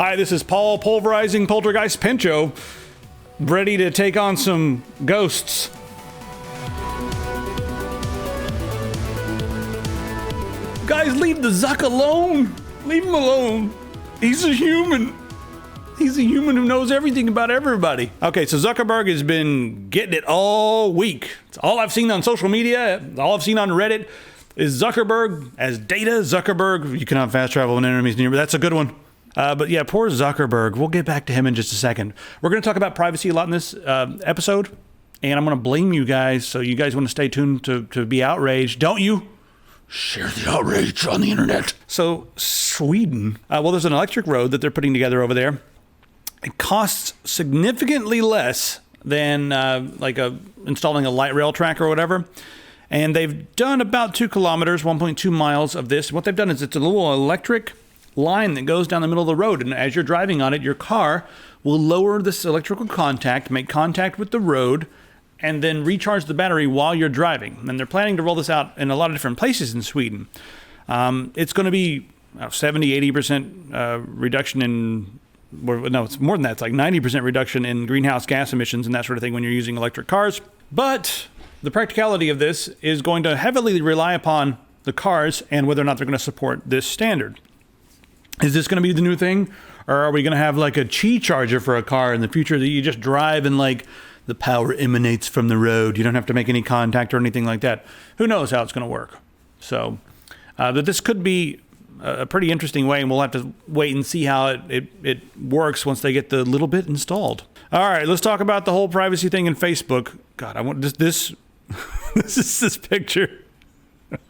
Hi, this is Paul Pulverizing Poltergeist Pincho, ready to take on some ghosts. Guys, leave the Zuck alone. Leave him alone. He's a human. He's a human who knows everything about everybody. Okay, so Zuckerberg has been getting it all week. It's all I've seen on social media, all I've seen on Reddit is Zuckerberg as data. Zuckerberg, you cannot fast travel when enemies near, but that's a good one. But yeah, poor Zuckerberg. We'll get back to him in just a second. We're going to talk about privacy a lot in this episode, and I'm going to blame you guys, so you guys want to stay tuned to be outraged, don't you? Share the outrage on the internet. So Sweden, well, there's an electric road that they're putting together over there. It costs significantly less than installing a light rail track or whatever. And they've done about 2 kilometers, 1.2 miles of this. What they've done is it's a little electric line that goes down the middle of the road. And as you're driving on it, your car will lower this electrical contact, make contact with the road, and then recharge the battery while you're driving. And they're planning to roll this out in a lot of different places in Sweden. It's going to be 70, 80% reduction in... No, it's more than that. It's like 90% reduction in greenhouse gas emissions and that sort of thing when you're using electric cars. But the practicality of this is going to heavily rely upon the cars and whether or not they're going to support this standard. Is this going to be the new thing? Or are we going to have like a Qi charger for a car in the future that you just drive and like the power emanates from the road? You don't have to make any contact or anything like that. Who knows how it's going to work? So, but this could be a pretty interesting way, and we'll have to wait and see how it works once they get the little bit installed. All right, let's talk about the whole privacy thing in Facebook. God, I want this. This is this picture.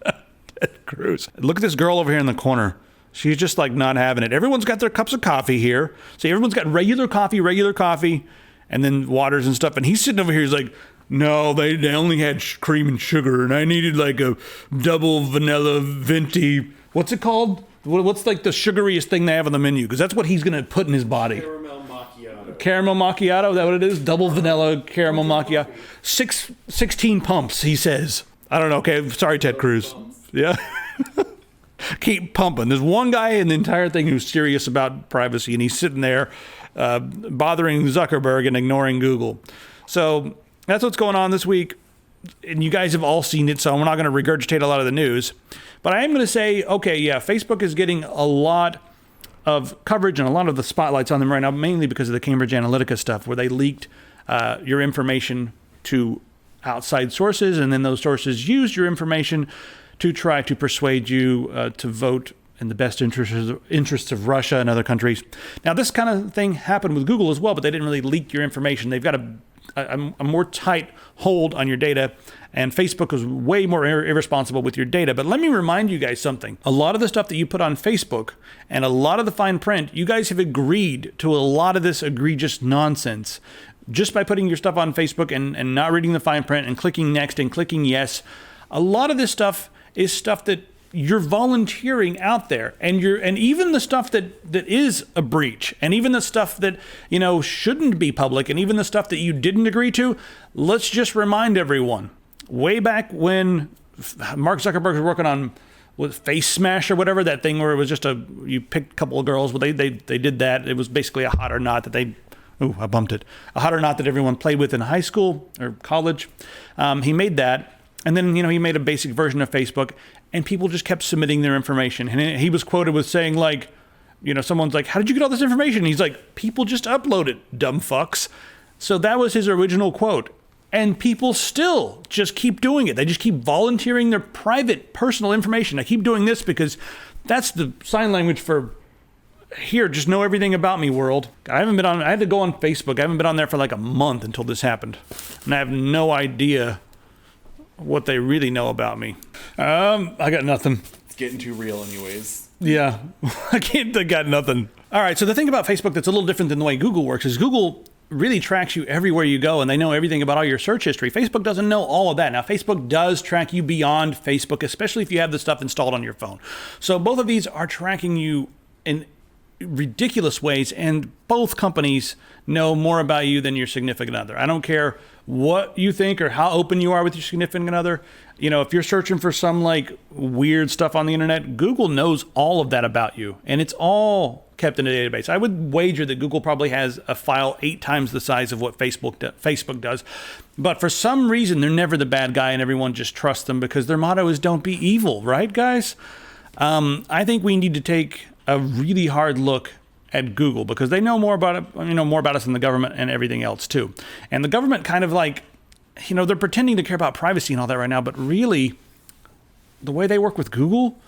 Ted Cruz. Look at this girl over here in the corner. She's just like not having it. Everyone's got their cups of coffee here. So everyone's got regular coffee, and then waters and stuff. And he's sitting over here. He's like, no, they only had cream and sugar, and I needed like a double vanilla venti. What's it called? What's like the sugariest thing they have on the menu? Because that's what he's going to put in his body. Caramel macchiato. Caramel macchiato? Is that what it is? Double vanilla caramel macchiato. 16 pumps, he says. I don't know. Okay, sorry, Ted Cruz. Yeah. Keep pumping. There's one guy in the entire thing who's serious about privacy, and he's sitting there bothering Zuckerberg and ignoring Google. So that's what's going on this week. And you guys have all seen it, so I'm not going to regurgitate a lot of the news. But I am going to say, okay, yeah, Facebook is getting a lot of coverage and a lot of the spotlights on them right now, mainly because of the Cambridge Analytica stuff, where they leaked your information to outside sources, and then those sources used your information to try to persuade you to vote in the best interests of Russia and other countries. Now, this kind of thing happened with Google as well, but they didn't really leak your information. They've got a more tight hold on your data, and Facebook is way more irresponsible with your data. But let me remind you guys something. A lot of the stuff that you put on Facebook and a lot of the fine print, you guys have agreed to a lot of this egregious nonsense just by putting your stuff on Facebook and not reading the fine print and clicking next and clicking yes. A lot of this stuff is stuff that you're volunteering out there, and even the stuff that is a breach, and even the stuff that, you know, shouldn't be public, and even the stuff that you didn't agree to. Let's just remind everyone, way back when Mark Zuckerberg was working on Face Smash or whatever, that thing where it was just you picked a couple of girls. Well, they did that. It was basically a hot or not that they. Oh, I bumped it. A hot or not that everyone played with in high school or college. He made that. And then, you know, he made a basic version of Facebook, and people just kept submitting their information. And he was quoted with saying, like, you know, someone's like, how did you get all this information? And he's like, people just upload it, dumb fucks. So that was his original quote. And people still just keep doing it. They just keep volunteering their private, personal information. I keep doing this because that's the sign language for, here, just know everything about me, world. I had to go on Facebook. I haven't been on there for like a month until this happened. And I have no idea what they really know about me. I got nothing. It's getting too real anyways. Yeah, I got nothing. All right, so the thing about Facebook that's a little different than the way Google works is Google really tracks you everywhere you go, and they know everything about all your search history. Facebook doesn't know all of that. Now, Facebook does track you beyond Facebook, especially if you have the stuff installed on your phone. So both of these are tracking you in ridiculous ways, and both companies know more about you than your significant other. I don't care what you think or how open you are with your significant other. You know, if you're searching for some like weird stuff on the internet, Google knows all of that about you, and it's all kept in a database. I would wager that Google probably has a file 8 times the size of what Facebook does. But for some reason, they're never the bad guy and everyone just trusts them because their motto is don't be evil, right, guys? I think we need to take a really hard look at Google because they know more about it, more about us than the government and everything else too. And the government kind of like, they're pretending to care about privacy and all that right now, but really the way they work with Google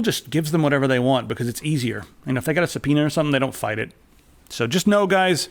just gives them whatever they want because it's easier. And if they got a subpoena or something, they don't fight it. So just know, guys,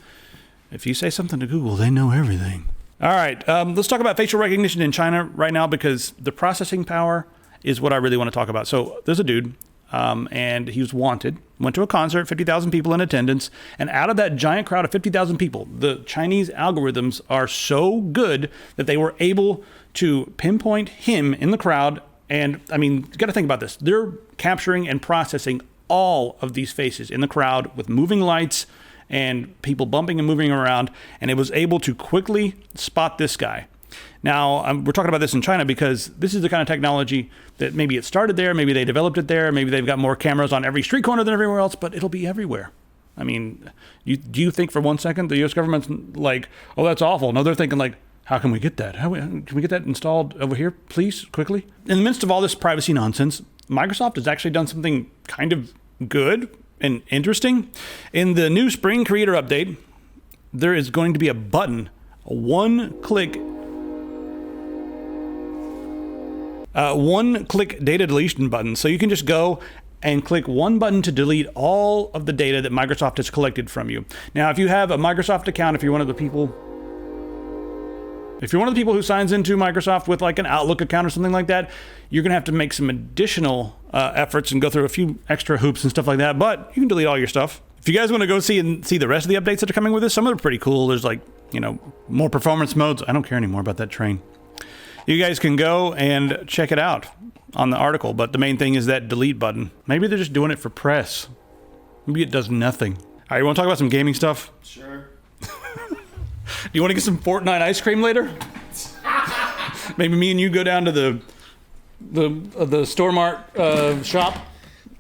if you say something to Google, they know everything. All right, let's talk about facial recognition in China right now because the processing power is what I really want to talk about. So there's a dude, and he was wanted, went to a concert, 50,000 people in attendance, and out of that giant crowd of 50,000 people, the Chinese algorithms are so good that they were able to pinpoint him in the crowd. And I mean, you got to think about this. They're capturing and processing all of these faces in the crowd with moving lights and people bumping and moving around. And it was able to quickly spot this guy. Now, we're talking about this in China because this is the kind of technology that maybe it started there, maybe they developed it there, maybe they've got more cameras on every street corner than everywhere else, but it'll be everywhere. I mean, do you think for 1 second the U.S. government's like, oh, that's awful? No, they're thinking like, how can we get that? Can we get that installed over here, please, quickly? In the midst of all this privacy nonsense, Microsoft has actually done something kind of good and interesting. In the new Spring Creator Update, there is going to be a button, a one-click data deletion button. So you can just go and click one button to delete all of the data that Microsoft has collected from you. Now, if you have a Microsoft account, if you're one of the people who signs into Microsoft with like an Outlook account or something like that, you're going to have to make some additional efforts and go through a few extra hoops and stuff like that. But you can delete all your stuff. If you guys want to go see the rest of the updates that are coming with this, some of them are pretty cool. There's like, more performance modes. I don't care anymore about that train. You guys can go and check it out on the article. But the main thing is that delete button. Maybe they're just doing it for press. Maybe it does nothing. All right, you want to talk about some gaming stuff? Sure. Do you want to get some Fortnite ice cream later? Maybe me and you go down to the Store Mart shop.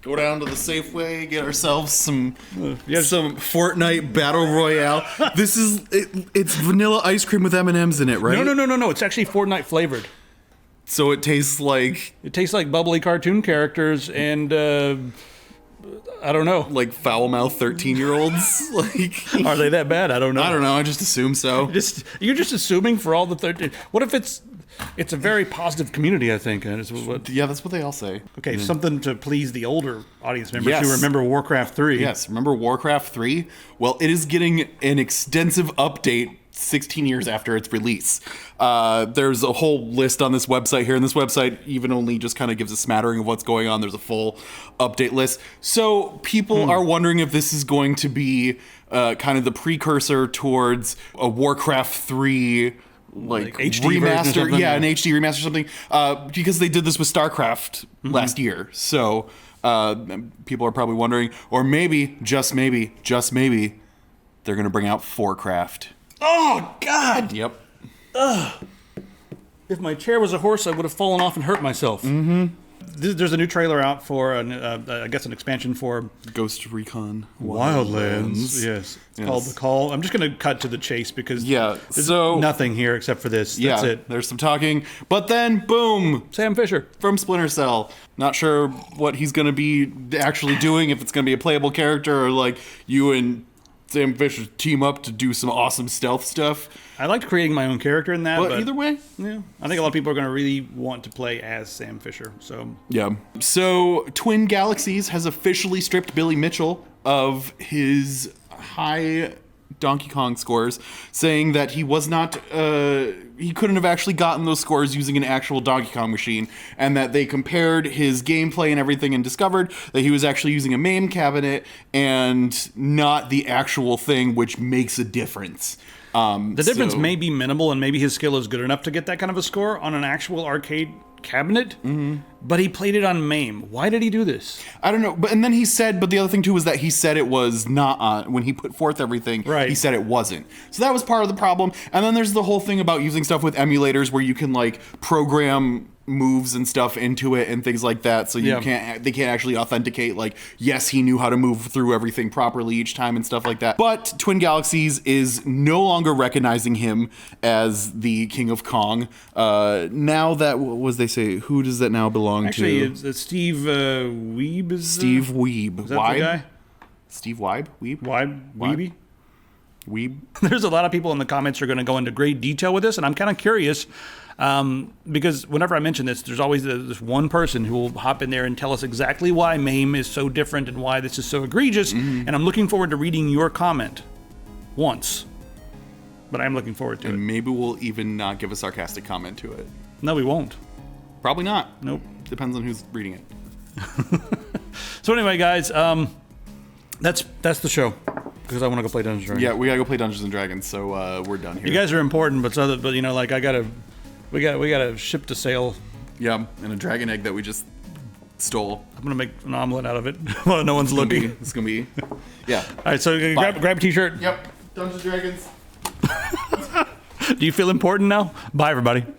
Go down to the Safeway, get ourselves some Fortnite Battle Royale. It's vanilla ice cream with M&Ms in it, right? No. It's actually Fortnite flavored. So it tastes like bubbly cartoon characters and I don't know. Like foul-mouthed 13-year-olds? Like, are they that bad? I don't know. I just assume so. You're just assuming for all the 13. What if it's a very positive community, I think. Yeah, that's what they all say. Okay, something to please the older audience members who remember Warcraft 3. Yes, remember Warcraft 3? Well, it is getting an extensive update 16 years after its release. There's a whole list on this website here, and this website even only just kind of gives a smattering of what's going on. There's a full update list. So people are wondering if this is going to be kind of the precursor towards a Warcraft 3 like HD remaster, an HD remaster or something, because they did this with StarCraft last year. So people are probably wondering, or maybe, just maybe, they're going to bring out 4Craft. Oh, God! Yep. Ugh. If my chair was a horse, I would have fallen off and hurt myself. Mm-hmm. There's a new trailer out for, I guess, an expansion for Ghost Recon Wildlands. Yes. It's called The Call. I'm just going to cut to the chase because there's nothing here except for this. That's it. There's some talking. But then, boom! Sam Fisher. From Splinter Cell. Not sure what he's going to be actually doing, if it's going to be a playable character or like you and Sam Fisher team up to do some awesome stealth stuff. I liked creating my own character in that. But either way, yeah, I think a lot of people are going to really want to play as Sam Fisher. So Twin Galaxies has officially stripped Billy Mitchell of his high Donkey Kong scores, saying that he was not, he couldn't have actually gotten those scores using an actual Donkey Kong machine, and that they compared his gameplay and everything and discovered that he was actually using a MAME cabinet and not the actual thing, which makes a difference. The difference may be minimal, and maybe his skill is good enough to get that kind of a score on an actual arcade cabinet, but he played it on MAME. Why did he do this? I don't know. And then he said, but the other thing too was that he said it was not on, when he put forth everything, he said it wasn't. So that was part of the problem. And then there's the whole thing about using stuff with emulators where you can like program moves and stuff into it and things like that, so they can't actually authenticate like, yes, he knew how to move through everything properly each time and stuff like that. But Twin Galaxies is no longer recognizing him as the King of Kong. Now that, what was they say, who does that now belong to? Actually, it's Steve Wiebe. Steve Wiebe. Is that the guy? Steve Wiebe? Wiebe? Wiebe? There's a lot of people in the comments who are going to go into great detail with this, and I'm kind of curious because whenever I mention this, there's always this one person who will hop in there and tell us exactly why MAME is so different and why this is so egregious, and I'm looking forward to reading your comment once. But I'm looking forward to it. And maybe we'll even not give a sarcastic comment to it. No, we won't. Probably not. Nope. Depends on who's reading it. So anyway, guys, that's the show. Because I want to go play Dungeons & Dragons. Yeah, we gotta go play Dungeons & Dragons, so we're done here. You guys are important, but you know, like we gotta ship to sail. Yeah, and a dragon egg that we just stole. I'm gonna make an omelet out of it while no one's looking. It's gonna be, yeah. All right, so grab a t-shirt. Yep, Dungeons & Dragons. Do you feel important now? Bye, everybody.